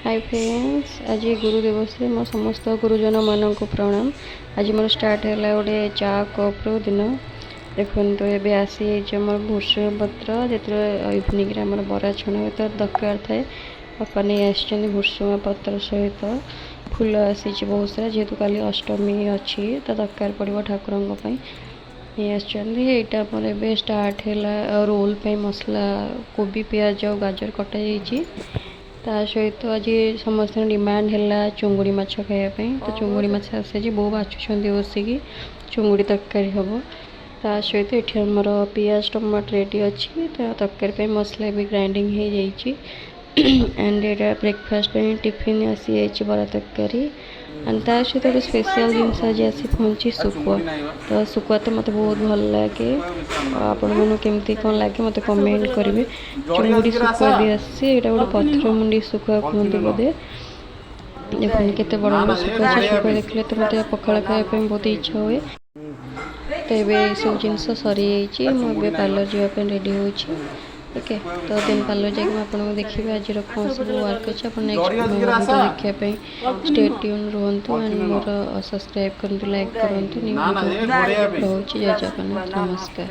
Hi friends, आज गुरु दिवस मो समस्त गुरुजन मान को प्रणाम। आज मोर स्टार्ट है गोटे चा कप्र दिन देखो तो ये आसी मोर भूषण पत्र जो इवनिंग आम बरा छणा हुए तो दरकार थाए। बापा नहीं आसुँच भूषुंगा पत्र सहित फूल आसी बहुत सारा जेहेतु काली अष्टमी अच्छी तो दरकार पड़ो ठाकुर नहीं आसटा मोर स्टार्ट है रोल पे मसला कोबी पियाज गाजर कटा जाइए ता सहित आज समस्त डिमांड है चुंगुड़ी माछ खायापी तो चुंगुड़ी माछ आसी बो बाछुं बसिकी चुंगुड़ी तरकारी हम ता सहित ये आमर पियाज टमाटर रेडी अच्छी तरकारी मसला भी ग्राइंडिंग हो जाइए एंड ये ब्रेकफास्ट टिफिन आसी बरा तरकारी एंड ता सहित गोटे स्पेशल जिनस आज आसी पहुँची सुकुआ तो सुकुआ तो मत बहुत भल लगे आपण मैंने केमती कौन लगे मत कमेंट करेंगे। चुंगुड़ी सुकुआ भी आसी गोटे पथर मुंडी सुकुआ कहते बोधे देखते केते बड़ बड़ सुकुआ सुकुआ देखले तो मत पखाड़ खायापी बहुत इच्छा हुए। तो ये सब जिनस सरी मुझे पार्लर जावाई रेडी हो ओके तो दिन पार्लर जाकि आपको देखिए आज कौन सब वर्क अच्छे आप नेक्स्ट देखापी स्टे ट्यून रुहतु एंड मोर सब्सक्राइब करूँ लाइक करूँ न्यू वीडियो रोचे जय जगन्नाथ नमस्कार।